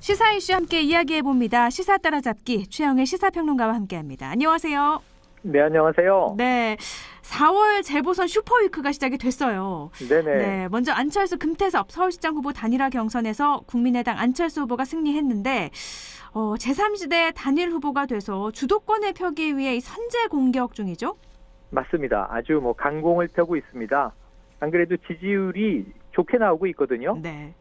시사 이슈 함께 이야기해봅니다. 시사 따라잡기 최영의 시사평론가와 함께합니다. 안녕하세요. 네, 안녕하세요. 네, 4월 재보선 슈퍼위크가 시작이 됐어요. 네네. 네, 먼저 안철수 금태섭 서울시장 후보 단일화 경선에서 국민의당 안철수 후보가 승리했는데 제3지대 단일 후보가 돼서 주도권을 펴기 위해 선제 공격 중이죠? 맞습니다. 아주 강공을 펴고 있습니다. 안 그래도 지지율이 좋게 나오고 있거든요. 네.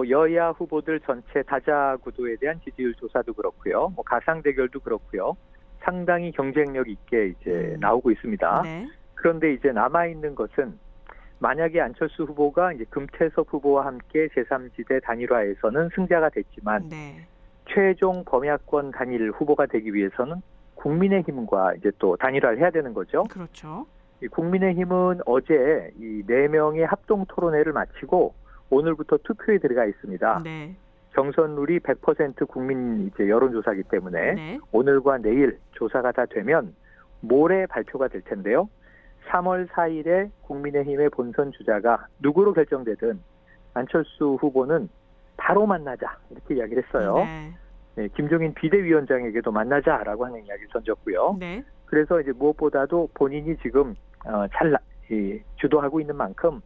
여야 후보들 전체 다자 구도에 대한 지지율 조사도 그렇고요. 가상 대결도 그렇고요. 상당히 경쟁력 있게 이제 나오고 있습니다. 네. 그런데 이제 남아 있는 것은 만약에 안철수 후보가 이제 금태섭 후보와 함께 제3지대 단일화에서는 승자가 됐지만 네. 최종 범야권 단일 후보가 되기 위해서는 국민의힘과 이제 또 단일화를 해야 되는 거죠. 그렇죠. 이 국민의힘은 어제 이 4명의 합동 토론회를 마치고 오늘부터 투표에 들어가 있습니다. 네. 경선 룰이 100% 국민 이제 여론조사이기 때문에 네. 오늘과 내일 조사가 다 되면 모레 발표가 될 텐데요. 3월 4일에 국민의힘의 본선 주자가 누구로 결정되든 안철수 후보는 바로 만나자 이렇게 이야기를 했어요. 네. 네, 김종인 비대위원장에게도 만나자라고 하는 이야기를 던졌고요. 네. 그래서 이제 무엇보다도 본인이 지금 잘 주도하고 있는 만큼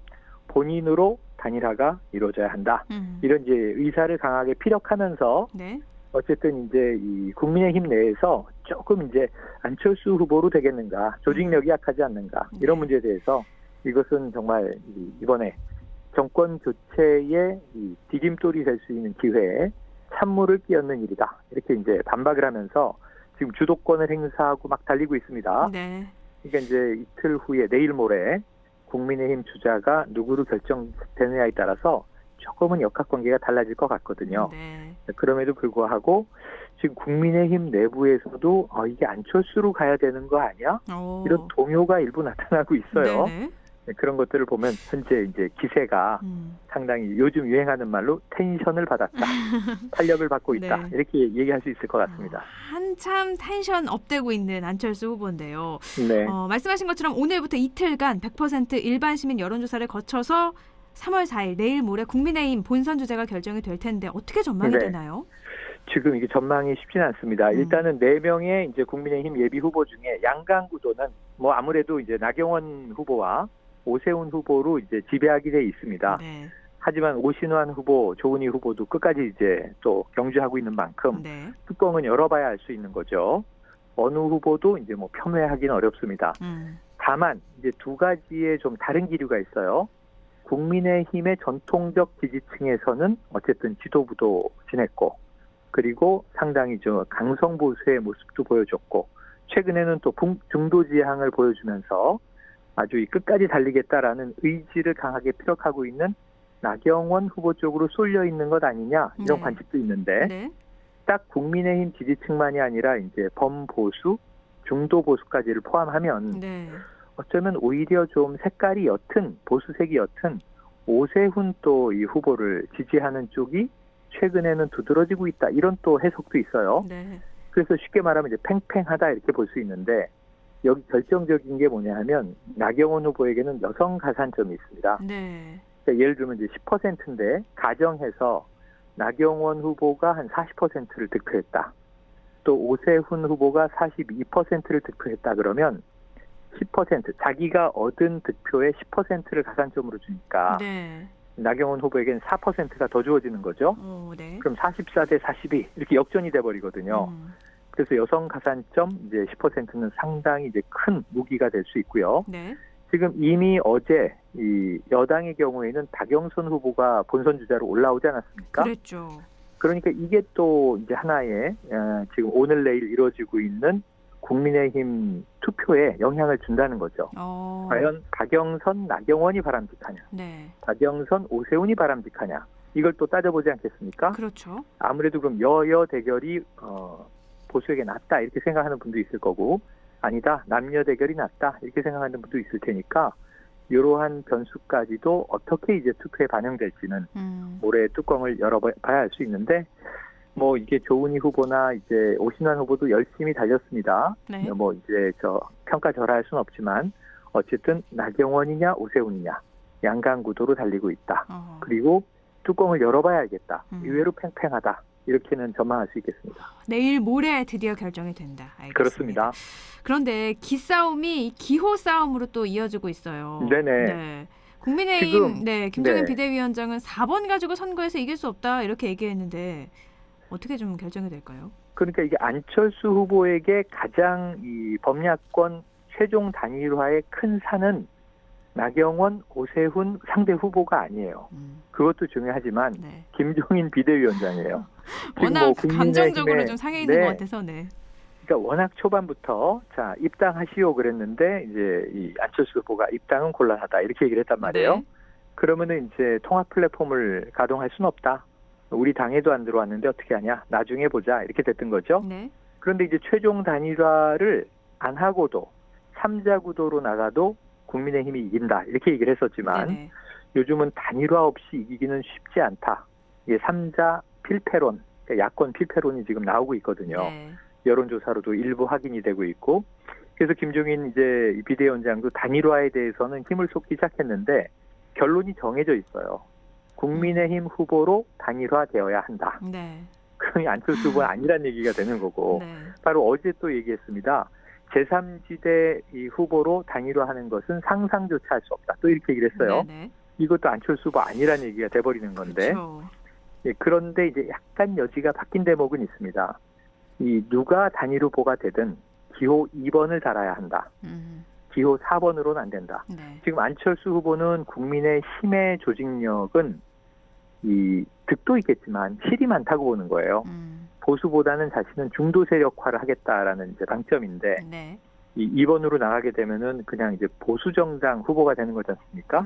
본인으로 단일화가 이루어져야 한다. 이런 이제 의사를 강하게 피력하면서 네. 어쨌든 이제 이 국민의힘 내에서 조금 이제 안철수 후보로 되겠는가, 조직력이 약하지 않는가 이런 문제에 대해서 이것은 정말 이번에 정권 교체의 이 디딤돌이 될 수 있는 기회에 찬물을 끼얹는 일이다. 이렇게 이제 반박을 하면서 지금 주도권을 행사하고 막 달리고 있습니다. 네. 그러니까 이제 이틀 후에 내일 모레 국민의힘 주자가 누구로 결정되느냐에 따라서 조금은 역학관계가 달라질 것 같거든요. 네. 그럼에도 불구하고 지금 국민의힘 내부에서도 이게 안철수로 가야 되는 거 아니야? 이런 동요가 일부 나타나고 있어요. 네네. 그런 것들을 보면 현재 이제 기세가 상당히 요즘 유행하는 말로 텐션을 받았다. 탄력을 받고 있다. 네. 이렇게 얘기할 수 있을 것 같습니다. 한참 텐션 업되고 있는 안철수 후보인데요. 네. 말씀하신 것처럼 오늘부터 이틀간 100% 일반 시민 여론조사를 거쳐서 3월 4일 내일 모레 국민의힘 본선 주자가 결정이 될 텐데 어떻게 전망이 되나요? 지금 이게 전망이 쉽지는 않습니다. 일단은 4명의 이제 국민의힘 예비 후보 중에 양강 구도는 아무래도 이제 나경원 후보와 오세훈 후보로 이제 지배하게 돼 있습니다. 네. 하지만 오신환 후보, 조은희 후보도 끝까지 이제 또 경주하고 있는 만큼 네. 뚜껑은 열어봐야 알 수 있는 거죠. 어느 후보도 이제 편회하기는 어렵습니다. 다만 이제 두 가지의 좀 다른 기류가 있어요. 국민의힘의 전통적 지지층에서는 어쨌든 지도부도 지냈고, 그리고 상당히 좀 강성 보수의 모습도 보여줬고, 최근에는 또 중도 지향을 보여주면서 아주 끝까지 달리겠다라는 의지를 강하게 피력하고 있는 나경원 후보 쪽으로 쏠려 있는 것 아니냐 이런 관측도 있는데 딱 국민의힘 지지층만이 아니라 이제 범보수, 중도 보수까지를 포함하면 어쩌면 오히려 좀 색깔이 옅은 보수색이 옅은 오세훈 또 이 후보를 지지하는 쪽이 최근에는 두드러지고 있다 이런 또 해석도 있어요. 그래서 쉽게 말하면 이제 팽팽하다 이렇게 볼 수 있는데. 여기 결정적인 게 뭐냐 하면 나경원 후보에게는 여성 가산점이 있습니다. 네. 그러니까 예를 들면 이제 10%인데 가정해서 나경원 후보가 한 40%를 득표했다. 또 오세훈 후보가 42%를 득표했다 그러면 10% 자기가 얻은 득표의 10%를 가산점으로 주니까 나경원 후보에게는 4%가 더 주어지는 거죠. 그럼 44대 42 이렇게 역전이 돼버리거든요. 그래서 여성 가산점 이제 10%는 상당히 이제 큰 무기가 될 수 있고요. 지금 이미 어제 이 여당의 경우에는 박영선 후보가 본선 주자로 올라오지 않았습니까? 그랬죠. 그러니까 이게 또 이제 하나의 지금 오늘 내일 이루어지고 있는 국민의힘 투표에 영향을 준다는 거죠. 과연 박영선, 나경원이 바람직하냐? 박영선, 오세훈이 바람직하냐? 이걸 또 따져보지 않겠습니까? 그렇죠. 아무래도 그럼 여야 대결이 보수에게 낫다 이렇게 생각하는 분도 있을 거고 아니다 남녀 대결이 낫다 이렇게 생각하는 분도 있을 테니까 이러한 변수까지도 어떻게 이제 투표에 반영될지는 모레 뚜껑을 열어봐야 할 수 있는데 이게 조은희 후보나 이제 오신환 후보도 열심히 달렸습니다. 이제 평가절하할 수는 없지만 어쨌든 나경원이냐 오세훈이냐 양강 구도로 달리고 있다. 그리고 뚜껑을 열어봐야 알겠다. 의외로 팽팽하다. 이렇게는 전망할 수 있겠습니다. 내일 모레 드디어 결정이 된다. 알겠습니다. 그렇습니다. 그런데 기싸움이 기호 싸움으로 또 이어지고 있어요. 네네. 네. 국민의힘 김종인 비대위원장은 4번 가지고 선거에서 이길 수 없다 이렇게 얘기했는데 어떻게 좀 결정이 될까요? 그러니까 이게 안철수 후보에게 가장 이 범야권 최종 단일화의 큰 산은 나경원, 오세훈 상대 후보가 아니에요. 그것도 중요하지만 김종인 비대위원장이에요. 워낙 감정적으로 좀 상해 있는 것 같아서. 그러니까 워낙 초반부터 자 입당하시오 그랬는데 이제 이 안철수 후보가 입당은 곤란하다 이렇게 얘기를 했단 말이에요. 그러면은 이제 통합 플랫폼을 가동할 수는 없다. 우리 당에도 안 들어왔는데 어떻게 하냐? 나중에 보자 이렇게 됐던 거죠. 그런데 이제 최종 단일화를 안 하고도 3자 구도로 나가도 국민의힘이 이긴다 이렇게 얘기를 했었지만 요즘은 단일화 없이 이기기는 쉽지 않다. 이게 3자 필패론, 그러니까 야권 필패론이 지금 나오고 있거든요. 여론조사로도 일부 확인이 되고 있고 그래서 김종인 이제 비대위원장도 단일화에 대해서는 힘을 쏟기 시작했는데 결론이 정해져 있어요. 국민의힘 후보로 단일화되어야 한다. 그럼 안철수 후보는 아니란 얘기가 되는 거고 바로 어제 또 얘기했습니다. 제3지대 이 후보로 단일화하는 것은 상상조차 할 수 없다. 또 이렇게 얘기를 했어요. 이것도 안철수 후보 아니란 얘기가 돼버리는 건데 그런데 이제 약간 여지가 바뀐 대목은 있습니다. 이 누가 단일 후보가 되든 기호 2번을 달아야 한다. 기호 4번으로는 안 된다. 지금 안철수 후보는 국민의힘의 조직력은 이 득도 있겠지만 실이 많다고 보는 거예요. 보수보다는 자신은 중도 세력화를 하겠다라는 이제 방점인데 이 2번으로 나가게 되면은 그냥 이제 보수 정당 후보가 되는 거지 않습니까?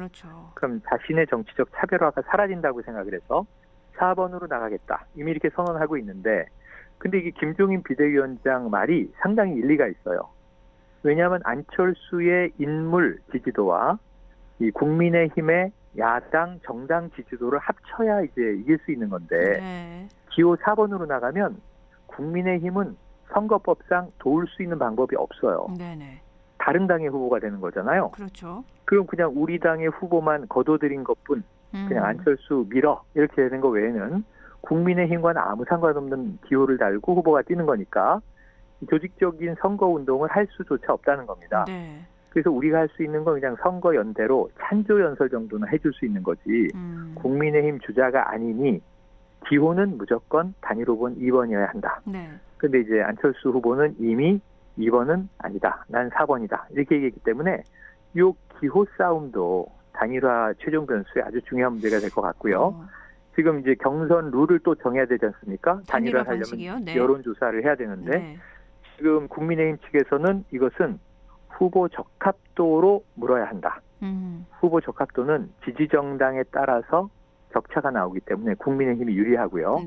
그럼 자신의 정치적 차별화가 사라진다고 생각을 해서 4번으로 나가겠다. 이미 이렇게 선언하고 있는데 근데 이게 김종인 비대위원장 말이 상당히 일리가 있어요. 왜냐하면 안철수의 인물 지지도와 이 국민의힘의 야당 정당 지지도를 합쳐야 이제 이길 수 있는 건데 기호 4번으로 나가면 국민의힘은 선거법상 도울 수 있는 방법이 없어요. 다른 당의 후보가 되는 거잖아요. 그럼 그냥 우리 당의 후보만 거둬들인 것뿐 그냥 안철수 밀어 이렇게 되는 거 외에는 국민의힘과는 아무 상관없는 기호를 달고 후보가 뛰는 거니까 조직적인 선거운동을 할 수조차 없다는 겁니다. 그래서 우리가 할 수 있는 건 그냥 선거연대로 찬조연설 정도는 해줄 수 있는 거지 국민의힘 주자가 아니니 기호는 무조건 단일 후보는 2번이어야 한다. 그런데 이제 안철수 후보는 이미 2번은 아니다. 난 4번이다. 이렇게 얘기했기 때문에 이 기호 싸움도 단일화 최종 변수에 아주 중요한 문제가 될 것 같고요. 지금 이제 경선 룰을 또 정해야 되지 않습니까? 단일화 하려면 여론조사를 해야 되는데 지금 국민의힘 측에서는 이것은 후보 적합도로 물어야 한다. 후보 적합도는 지지정당에 따라서 격차가 나오기 때문에 국민의힘이 유리하고요.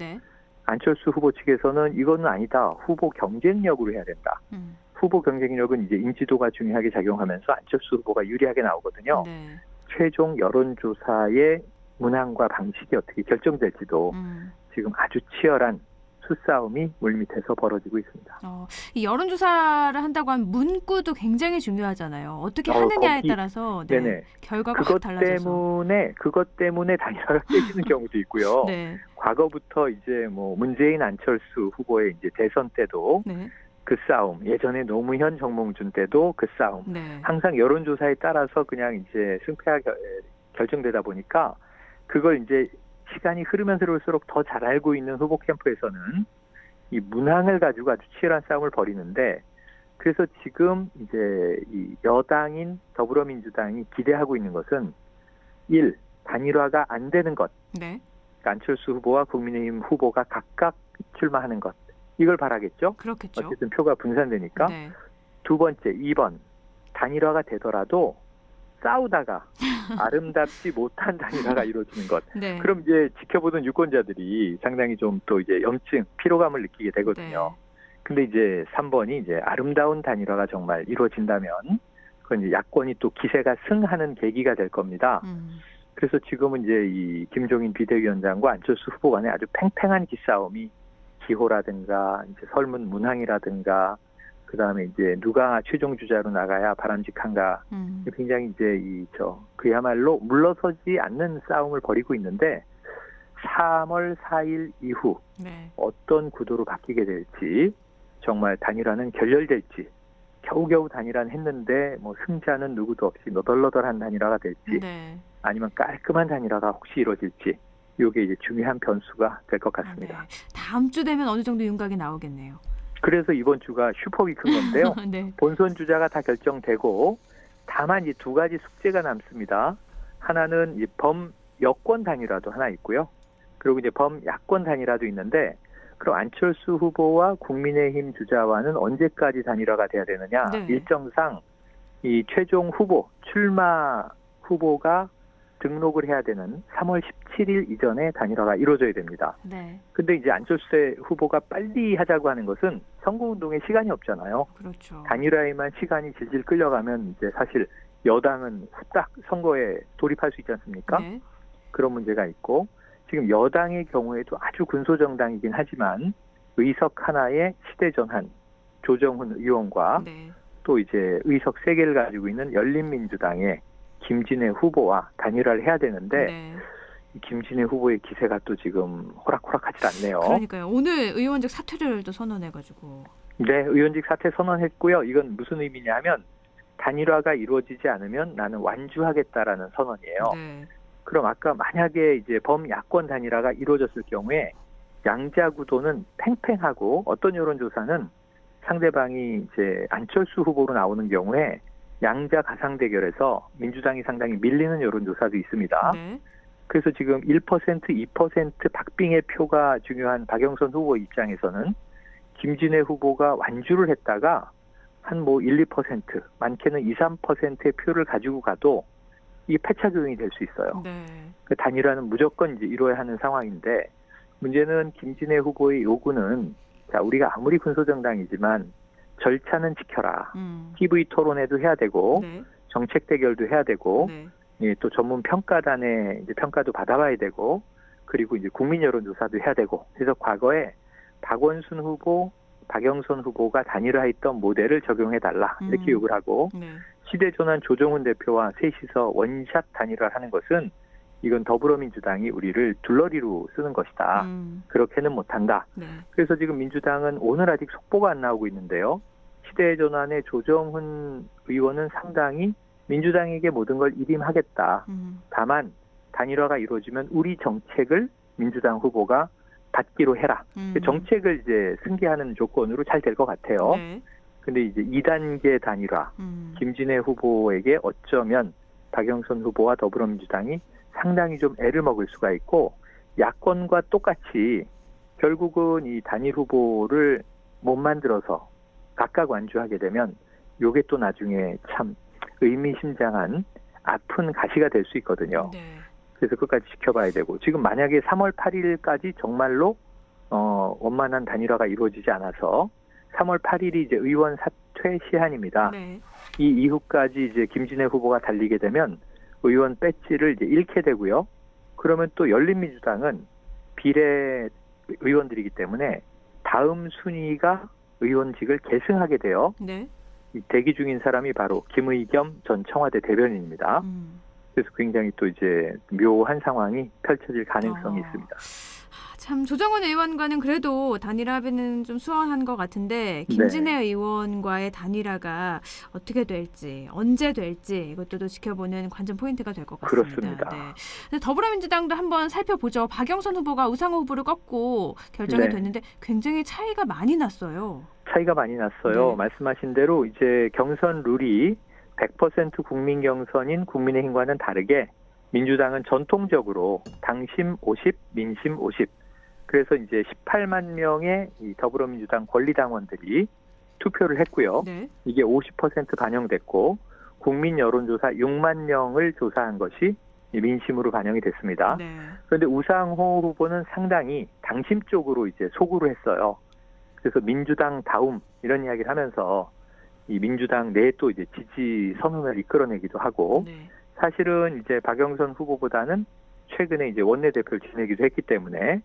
안철수 후보 측에서는 이거는 아니다. 후보 경쟁력으로 해야 된다. 후보 경쟁력은 이제 인지도가 중요하게 작용하면서 안철수 후보가 유리하게 나오거든요. 최종 여론조사의 문항과 방식이 어떻게 결정될지도 지금 아주 치열한 수싸움이 물밑에서 벌어지고 있습니다. 이 여론조사를 한다고 하면 문구도 굉장히 중요하잖아요. 어떻게 하느냐에 따라서 결과가 확 달라져서. 그것 때문에 단일화가 깨지는 경우도 있고요. 과거부터 이제 뭐 문재인 안철수 후보의 이제 대선 때도 그 싸움, 예전에 노무현 정몽준 때도 그 싸움. 항상 여론조사에 따라서 그냥 이제 승패가 결정되다 보니까 그걸 이제 시간이 흐르면 흐를수록 더 잘 알고 있는 후보 캠프에서는 이 문항을 가지고 아주 치열한 싸움을 벌이는데 그래서 지금 이제 이 여당인 더불어민주당이 기대하고 있는 것은 1. 단일화가 안 되는 것. 그러니까 안철수 후보와 국민의힘 후보가 각각 출마하는 것. 이걸 바라겠죠. 어쨌든 표가 분산되니까. 두 번째, 2번. 단일화가 되더라도 싸우다가 아름답지 못한 단일화가 이루어지는 것. 그럼 이제 지켜보던 유권자들이 상당히 좀 또 이제 염증, 피로감을 느끼게 되거든요. 근데 이제 3번이 이제 아름다운 단일화가 정말 이루어진다면 그건 이제 야권이 또 기세가 승하는 계기가 될 겁니다. 그래서 지금은 이제 이 김종인 비대위원장과 안철수 후보 간에 아주 팽팽한 기싸움이 기호라든가 이제 설문 문항이라든가 그다음에 이제 누가 최종 주자로 나가야 바람직한가 굉장히 이제 그야말로 물러서지 않는 싸움을 벌이고 있는데 3월 4일 이후 네. 어떤 구도로 바뀌게 될지, 정말 단일화는 결렬될지, 겨우겨우 단일화는 했는데 뭐 승자는 누구도 없이 너덜너덜한 단일화가 될지, 네. 아니면 깔끔한 단일화가 혹시 이루어질지, 이게 이제 중요한 변수가 될 것 같습니다. 네. 다음 주 되면 어느 정도 윤곽이 나오겠네요. 그래서 이번 주가 슈퍼위크인 건데요. 네. 본선 주자가 다 결정되고, 다만 이 두 가지 숙제가 남습니다. 하나는 이 범여권 단일화도 하나 있고요. 그리고 이제 범야권 단일화도 있는데, 그럼 안철수 후보와 국민의힘 주자와는 언제까지 단일화가 돼야 되느냐? 네. 일정상 이 최종 후보, 출마 후보가 등록을 해야 되는 3월 17일 이전에 단일화가 이루어져야 됩니다. 네. 근데 이제 안철수 후보가 빨리 하자고 하는 것은 선거운동에 시간이 없잖아요. 그렇죠. 단일화에만 시간이 질질 끌려가면 이제 사실 여당은 후딱 선거에 돌입할 수 있지 않습니까? 네. 그런 문제가 있고, 지금 여당의 경우에도 아주 군소정당이긴 하지만 의석 하나에 시대전환 조정훈 의원과 네. 또 이제 의석 3개를 가지고 있는 열린민주당의 김진애 후보와 단일화를 해야 되는데, 네. 김진애 후보의 기세가 또 지금 호락호락하지 않네요. 그러니까요. 오늘 의원직 사퇴를 또 선언해가지고. 네, 의원직 사퇴 선언했고요. 이건 무슨 의미냐면 단일화가 이루어지지 않으면 나는 완주하겠다라는 선언이에요. 네. 그럼 아까 만약에 이제 범야권 단일화가 이루어졌을 경우에 양자 구도는 팽팽하고, 어떤 여론조사는 상대방이 이제 안철수 후보로 나오는 경우에 양자 가상 대결에서 민주당이 상당히 밀리는 여론조사도 있습니다. 네. 그래서 지금 1%, 2% 박빙의 표가 중요한 박영선 후보 입장에서는 김진애 후보가 완주를 했다가 한 1, 2%, 많게는 2, 3%의 표를 가지고 가도 이게 패차 교정이 될 수 있어요. 네. 그 단일화는 무조건 이제 이루어야 하는 상황인데, 문제는 김진애 후보의 요구는, 자, 우리가 아무리 군소정당이지만 절차는 지켜라. TV 토론회도 해야 되고, 네. 정책 대결도 해야 되고, 네. 예, 또 전문 평가단의 이제 평가도 받아봐야 되고, 그리고 이제 국민 여론조사도 해야 되고, 그래서 과거에 박원순 후보, 박영선 후보가 단일화했던 모델을 적용해달라 이렇게 요구를 하고, 네. 시대전환 조정훈 대표와 셋이서 원샷 단일화를 하는 것은 이건 더불어민주당이 우리를 둘러리로 쓰는 것이다. 그렇게는 못한다. 네. 그래서 지금 민주당은 오늘 아직 속보가 안 나오고 있는데요. 시대전환의 조정훈 의원은 상당히 민주당에게 모든 걸 일임하겠다. 다만 단일화가 이루어지면 우리 정책을 민주당 후보가 받기로 해라. 정책을 이제 승계하는 조건으로 잘 될 것 같아요. 네. 근데 이제 2단계 단일화, 김진애 후보에게 어쩌면 박영선 후보와 더불어민주당이 상당히 좀 애를 먹을 수가 있고, 야권과 똑같이 결국은 이 단일 후보를 못 만들어서 각각 완주하게 되면 요게 또 나중에 참 의미심장한 아픈 가시가 될 수 있거든요. 네. 그래서 끝까지 지켜봐야 되고, 지금 만약에 3월 8일까지 정말로 원만한 단일화가 이루어지지 않아서 3월 8일이 이제 의원 사퇴 시한입니다. 네. 이 이후까지 이제 김진애 후보가 달리게 되면 의원 배지를 이제 잃게 되고요. 그러면 또 열린민주당은 비례 의원들이기 때문에 다음 순위가 의원직을 계승하게 돼요. 네. 이 대기 중인 사람이 바로 김의겸 전 청와대 대변인입니다. 그래서 굉장히 또 이제 묘한 상황이 펼쳐질 가능성이 있습니다. 참 조정훈 의원과는 그래도 단일화 합의는 좀 수월한 것 같은데, 김진애 네. 의원과의 단일화가 어떻게 될지, 언제 될지 이것도 또 지켜보는 관전 포인트가 될 것 같습니다. 그렇습니다. 네. 더불어민주당도 한번 살펴보죠. 박영선 후보가 우상호 후보를 꺾고 결정이 네. 됐는데 굉장히 차이가 많이 났어요. 차이가 많이 났어요. 네. 말씀하신 대로 이제 경선 룰이 100% 국민 경선인 국민의힘과는 다르게 민주당은 전통적으로 당심 50, 민심 50. 그래서 이제 18만 명의 이 더불어민주당 권리당원들이 투표를 했고요. 네. 이게 50% 반영됐고, 국민 여론조사 6만 명을 조사한 것이 민심으로 반영이 됐습니다. 네. 그런데 우상호 후보는 상당히 당심 쪽으로 이제 소구를 했어요. 그래서 민주당 다움 이런 이야기를 하면서 이 민주당 내에 또 이제 지지 선언을 이끌어내기도 하고, 네. 사실은 이제 박영선 후보보다는 최근에 이제 원내대표를 지내기도 했기 때문에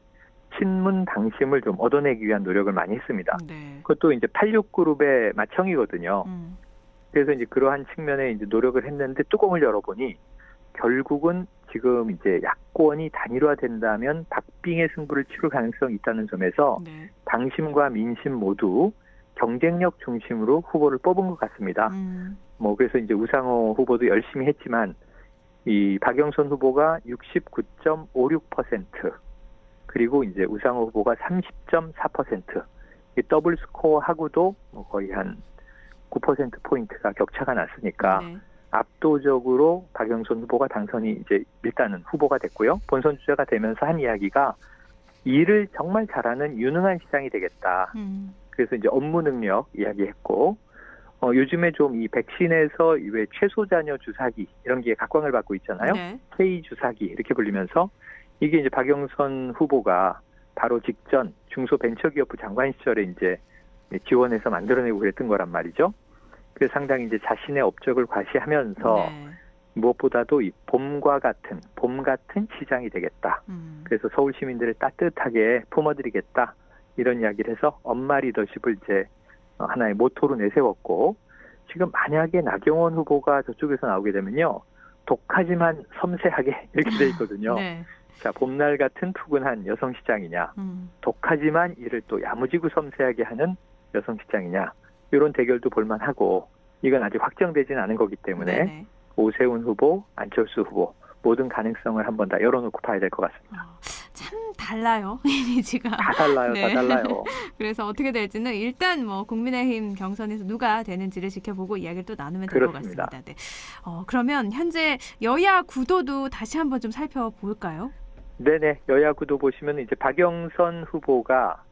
친문 당심을 좀 얻어내기 위한 노력을 많이 했습니다. 네. 그것도 이제 86그룹의 맏형이거든요. 그래서 이제 그러한 측면에 이제 노력을 했는데 뚜껑을 열어보니 결국은 지금 이제 야권이 단일화된다면 박 박빙의 승부를 치를 가능성이 있다는 점에서 네. 당심과 민심 모두 경쟁력 중심으로 후보를 뽑은 것 같습니다. 그래서 이제 우상호 후보도 열심히 했지만 이 박영선 후보가 69.56%, 그리고 이제 우상호 후보가 30.4%, 더블 스코어하고도 거의 한 9%포인트가 격차가 났으니까 네. 압도적으로 박영선 후보가 당선이 이제 일단은 후보가 됐고요. 본선 주자가 되면서 한 이야기가 일을 정말 잘하는 유능한 시장이 되겠다. 그래서 이제 업무 능력 이야기했고, 요즘에 좀 이 백신에서 왜 최소자녀 주사기 이런 게 각광을 받고 있잖아요. 네. K 주사기 이렇게 불리면서 이게 이제 박영선 후보가 바로 직전 중소벤처기업부 장관 시절에 이제 지원해서 만들어내고 그랬던 거란 말이죠. 그래서 상당히 이제 자신의 업적을 과시하면서 네. 무엇보다도 이 봄 같은 시장이 되겠다. 그래서 서울 시민들을 따뜻하게 품어드리겠다. 이런 이야기를 해서 엄마 리더십을 이제 하나의 모토로 내세웠고, 지금 만약에 나경원 후보가 저쪽에서 나오게 되면요, 독하지만 섬세하게 이렇게 돼 있거든요. 네. 자, 봄날 같은 푸근한 여성 시장이냐, 독하지만 이를 또 야무지고 섬세하게 하는 여성 시장이냐, 이런 대결도 볼만하고, 이건 아직 확정되지는 않은 거기 때문에 네네. 오세훈 후보, 안철수 후보 모든 가능성을 한번 다 열어놓고 봐야 될 것 같습니다. 참 달라요, 이미지가. 다 달라요, 네. 다 달라요. 그래서 어떻게 될지는 일단 국민의힘 경선에서 누가 되는지를 지켜보고 이야기를 또 나누면 될 것 같습니다. 네. 그러면 현재 여야 구도도 다시 한번 좀 살펴볼까요? 네네, 여야 구도 보시면 이제 박영선 후보가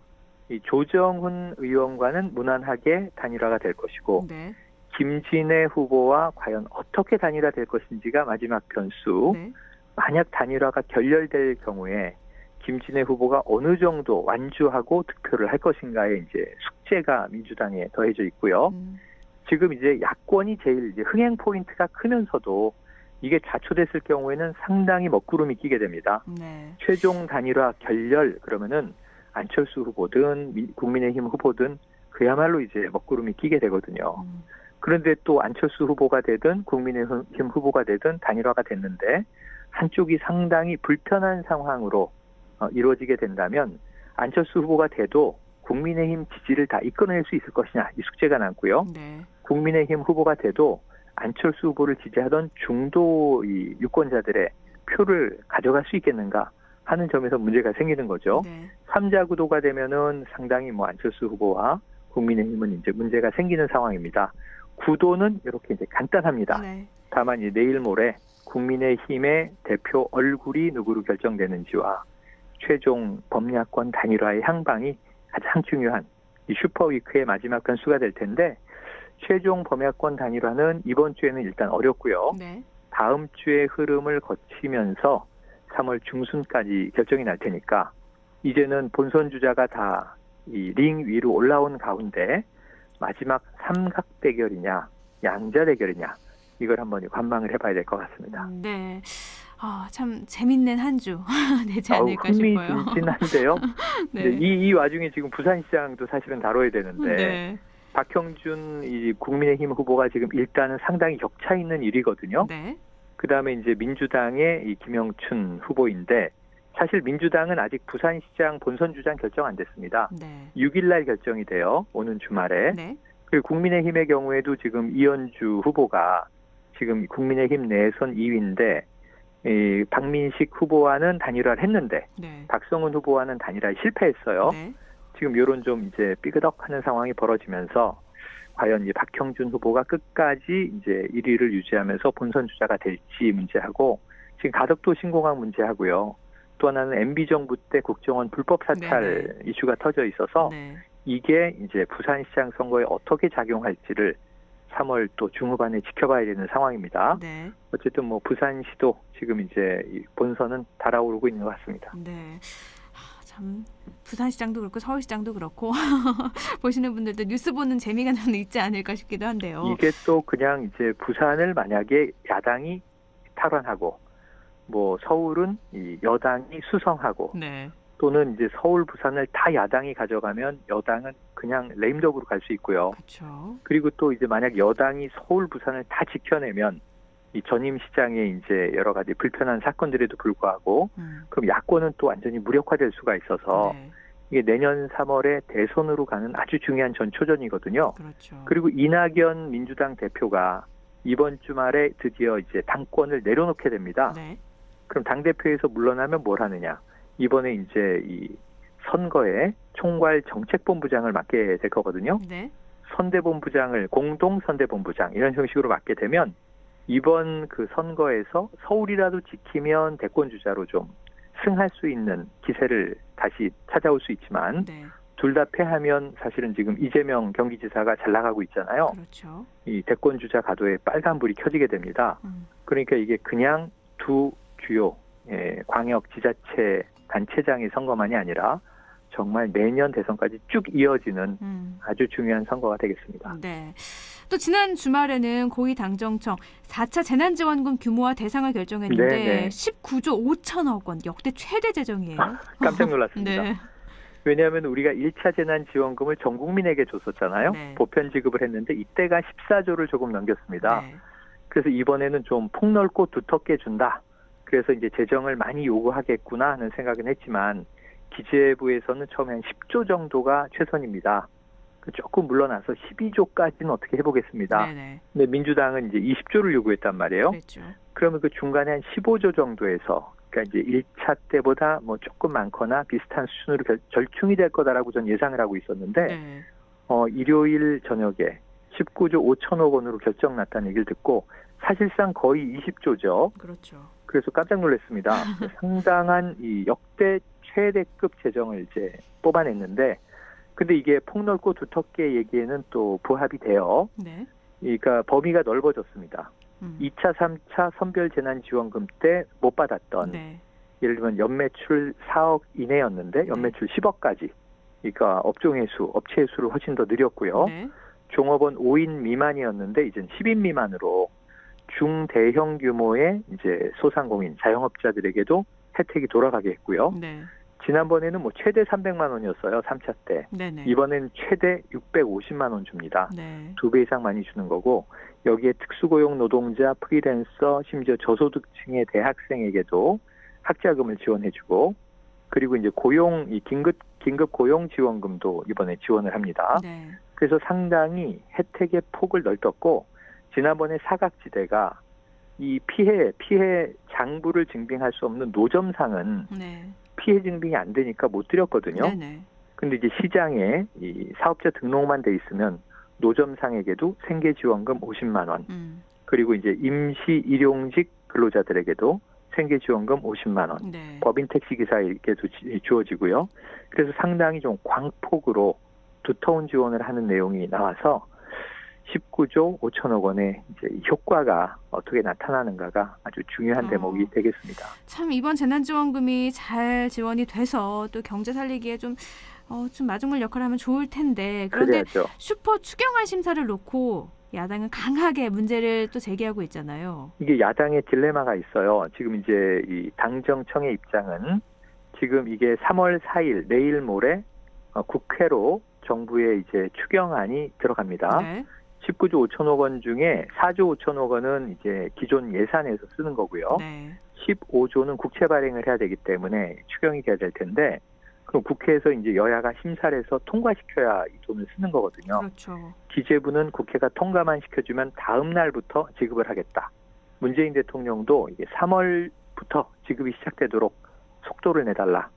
이 조정훈 의원과는 무난하게 단일화가 될 것이고, 네. 김진애 후보와 과연 어떻게 단일화될 것인지가 마지막 변수. 네. 만약 단일화가 결렬될 경우에 김진애 후보가 어느 정도 완주하고 득표를 할 것인가에 이제 숙제가 민주당에 더해져 있고요. 지금 이제 야권이 제일 이제 흥행 포인트가 크면서도 이게 좌초됐을 경우에는 상당히 먹구름이 끼게 됩니다. 네. 최종 단일화 결렬 그러면은 안철수 후보든 국민의힘 후보든 그야말로 이제 먹구름이 끼게 되거든요. 그런데 또 안철수 후보가 되든 국민의힘 후보가 되든 단일화가 됐는데 한쪽이 상당히 불편한 상황으로 이루어지게 된다면 안철수 후보가 돼도 국민의힘 지지를 다 이끌어낼 수 있을 것이냐, 이 숙제가 남고요. 네. 국민의힘 후보가 돼도 안철수 후보를 지지하던 중도 이 유권자들의 표를 가져갈 수 있겠는가 하는 점에서 문제가 생기는 거죠. 네. 3자 구도가 되면은 상당히 안철수 후보와 국민의힘은 이제 문제가 생기는 상황입니다. 구도는 이렇게 이제 간단합니다. 네. 다만 이제 내일 모레 국민의힘의 대표 얼굴이 누구로 결정되는지와 최종 범야권 단일화의 향방이 가장 중요한 이 슈퍼위크의 마지막 변수가 될 텐데, 최종 범야권 단일화는 이번 주에는 일단 어렵고요. 네. 다음 주의 흐름을 거치면서 3월 중순까지 결정이 날 테니까 이제는 본선 주자가 다 이 링 위로 올라온 가운데 마지막 삼각 대결이냐 양자 대결이냐, 이걸 한번 관망을 해봐야 될 것 같습니다. 네, 참 재밌는 한 주 되지 않을까 싶어요. 흥미진진한데요. 네. 이 와중에 지금 부산시장도 사실은 다뤄야 되는데 네. 박형준 이 국민의힘 후보가 지금 일단은 상당히 격차 있는 1위거든요. 네. 그다음에 이제 민주당의 이 김영춘 후보인데, 사실 민주당은 아직 부산시장 본선 주장 결정 안 됐습니다. 네. 6일 날 결정이 돼요. 오는 주말에. 네. 그리고 국민의힘의 경우에도 지금 이현주 후보가 지금 국민의힘 내선 2위인데 이 박민식 후보와는 단일화를 했는데 네. 박성훈 후보와는 단일화에 실패했어요. 네. 지금 이런 좀 이제 삐그덕하는 상황이 벌어지면서 과연 이 박형준 후보가 끝까지 이제 1위를 유지하면서 본선 주자가 될지 문제하고, 지금 가덕도 신공항 문제하고요. 또 하나는 MB정부 때 국정원 불법 사찰 네네. 이슈가 터져 있어서 네. 이게 이제 부산시장 선거에 어떻게 작용할지를 3월 또 중후반에 지켜봐야 되는 상황입니다. 네. 어쨌든 부산시도 지금 이제 이 본선은 달아오르고 있는 것 같습니다. 네. 참 부산시장도 그렇고 서울시장도 그렇고 보시는 분들도 뉴스 보는 재미가 좀 있지 않을까 싶기도 한데요. 이게 또 그냥 이제 부산을 만약에 야당이 탈환하고 서울은 이 여당이 수성하고 네. 또는 이제 서울, 부산을 다 야당이 가져가면 여당은 그냥 레임덕으로 갈 수 있고요. 그렇죠. 그리고 또 이제 만약 여당이 서울, 부산을 다 지켜내면 이 전임 시장의 이제 여러 가지 불편한 사건들에도 불구하고 그럼 야권은 또 완전히 무력화될 수가 있어서 네. 이게 내년 3월에 대선으로 가는 아주 중요한 전초전이거든요. 그렇죠. 그리고 이낙연 민주당 대표가 이번 주말에 드디어 이제 당권을 내려놓게 됩니다. 네. 그럼 당대표에서 물러나면 뭘 하느냐? 이번에 이제 이 선거에 총괄 정책본부장을 맡게 될 거거든요. 네. 선대본부장을 공동 선대본부장 이런 형식으로 맡게 되면 이번 그 선거에서 서울이라도 지키면 대권 주자로 좀 승할 수 있는 기세를 다시 찾아올 수 있지만 네. 둘 다 패하면 사실은 지금 이재명 경기지사가 잘 나가고 있잖아요. 그렇죠. 이 대권 주자 가도에 빨간불이 켜지게 됩니다. 그러니까 이게 그냥 두 주요 광역 지자체 단체장의 선거만이 아니라 정말 내년 대선까지 쭉 이어지는 아주 중요한 선거가 되겠습니다. 네. 또 지난 주말에는 고위당정청 4차 재난지원금 규모와 대상을 결정했는데 네네. 19조 5천억 원 역대 최대 재정이에요. 깜짝 놀랐습니다. 네. 왜냐하면 우리가 1차 재난지원금을 전 국민에게 줬었잖아요. 네. 보편 지급을 했는데 이때가 14조를 조금 넘겼습니다. 네. 그래서 이번에는 좀 폭넓고 두텁게 준다. 그래서 이제 재정을 많이 요구하겠구나 하는 생각은 했지만 기재부에서는 처음에 한 10조 정도가 최선입니다. 조금 물러나서 12조까지는 어떻게 해보겠습니다. 네네. 근데 민주당은 이제 20조를 요구했단 말이에요. 그랬죠. 그러면 그 중간에 한 15조 정도에서 그러니까 이제 1차 때보다 뭐 조금 많거나 비슷한 수준으로 절충이 될 거다라고 전 예상을 하고 있었는데 네. 일요일 저녁에 19조 5천억 원으로 결정 났다는 얘기를 듣고 사실상 거의 20조죠. 그렇죠. 그래서 깜짝 놀랐습니다. 상당한 이 역대 최대급 재정을 이제 뽑아냈는데 근데 이게 폭넓고 두텁게 얘기에는 또 부합이 돼요. 네. 그러니까 범위가 넓어졌습니다. 2차, 3차 선별재난지원금 때 못 받았던 네. 예를 들면 연매출 4억 이내였는데 연매출 10억까지 그러니까 업종의 수, 업체의 수를 훨씬 더 늘렸고요. 네. 종업원 5인 미만이었는데 이젠 10인 미만으로 중대형 규모의 이제 소상공인, 자영업자들에게도 혜택이 돌아가게 했고요. 네. 지난번에는 뭐 최대 300만 원이었어요. 3차 때. 네네. 이번엔 최대 650만 원 줍니다. 네. 2배 이상 많이 주는 거고 여기에 특수고용 노동자, 프리랜서, 심지어 저소득층의 대학생에게도 학자금을 지원해주고 그리고 이제 고용 이 긴급 고용 지원금도 이번에 지원을 합니다. 네. 그래서 상당히 혜택의 폭을 넓혔고 지난번에 사각지대가 이 피해 장부를 증빙할 수 없는 노점상은 네. 피해 증빙이 안 되니까 못 드렸거든요. 네네. 근데 이제 시장에 이 사업자 등록만 돼 있으면 노점상에게도 생계지원금 50만 원, 그리고 이제 임시 일용직 근로자들에게도 생계지원금 50만 원, 네. 법인 택시기사에게도 주어지고요. 그래서 상당히 좀 광폭으로 두터운 지원을 하는 내용이 나와서 19조 5천억 원의 이제 효과가 어떻게 나타나는가가 아주 중요한 대목이 되겠습니다. 참 이번 재난지원금이 잘 지원이 돼서 또 경제 살리기에 좀 마중물 역할을 하면 좋을 텐데 그런데 그래야죠. 슈퍼 추경안 심사를 놓고 야당은 강하게 문제를 또 제기하고 있잖아요. 이게 야당의 딜레마가 있어요. 지금 이제 이 당정청의 입장은 지금 이게 3월 4일 내일 모레 국회로 정부의 이제 추경안이 들어갑니다. 네. 19조 5천억 원 중에 4조 5천억 원은 이제 기존 예산에서 쓰는 거고요. 네. 15조는 국채 발행을 해야 되기 때문에 추경이 돼야 될 텐데 그럼 국회에서 이제 여야가 심사를 해서 통과시켜야 이 돈을 쓰는 거거든요. 그렇죠. 기재부는 국회가 통과만 시켜주면 다음 날부터 지급을 하겠다. 문재인 대통령도 이게 3월부터 지급이 시작되도록 속도를 내달라.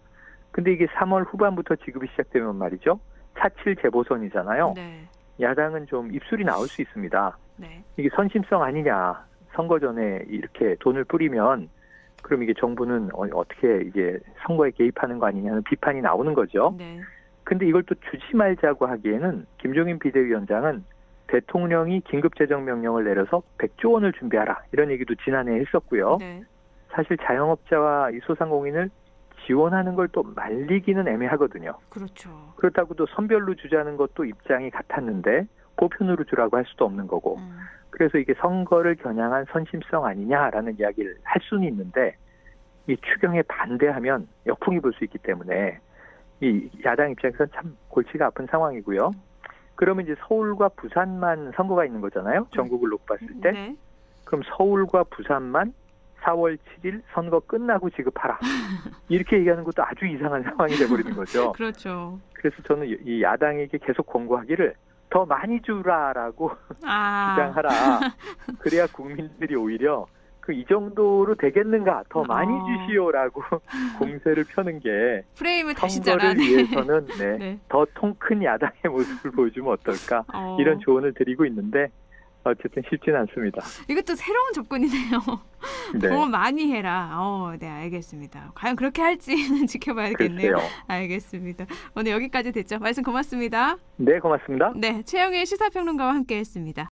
근데 이게 3월 후반부터 지급이 시작되면 말이죠. 4.7 재보선이잖아요. 네. 야당은 좀 입술이 나올 수 있습니다. 네. 이게 선심성 아니냐. 선거 전에 이렇게 돈을 뿌리면 그럼 이게 정부는 어떻게 이게 선거에 개입하는 거 아니냐는 비판이 나오는 거죠. 네. 근데 이걸 또 주지 말자고 하기에는 김종인 비대위원장은 대통령이 긴급재정명령을 내려서 100조 원을 준비하라. 이런 얘기도 지난해 했었고요. 네. 사실 자영업자와 이 소상공인을 지원하는 걸 또 말리기는 애매하거든요. 그렇죠. 그렇다고 또 선별로 주자는 것도 입장이 같았는데 보편으로 주라고 할 수도 없는 거고. 그래서 이게 선거를 겨냥한 선심성 아니냐라는 이야기를 할 수는 있는데 이 추경에 반대하면 역풍이 불 수 있기 때문에 이 야당 입장에서는 참 골치가 아픈 상황이고요. 그러면 이제 서울과 부산만 선거가 있는 거잖아요. 전국을 놓고 봤을 때. 네. 그럼 서울과 부산만 4월 7일 선거 끝나고 지급하라. 이렇게 얘기하는 것도 아주 이상한 상황이 돼버리는 거죠. 그렇죠. 그래서 저는 이 야당에게 계속 권고하기를 더 많이 주라라고 주장하라. 그래야 국민들이 오히려 이 정도로 되겠는가 더 많이 주시오라고 공세를 펴는 게 프레임을 다시 선거를 위해서는 네. 더 통 큰 야당의 모습을 보여주면 어떨까 이런 조언을 드리고 있는데 어쨌든 쉽지는 않습니다. 이것도 새로운 접근이네요. 네. 더 많이 해라. 네, 알겠습니다. 과연 그렇게 할지는 지켜봐야겠네요. 글쎄요. 알겠습니다. 오늘 여기까지 됐죠. 말씀 고맙습니다. 네, 고맙습니다. 네, 최영일 시사평론가와 함께했습니다.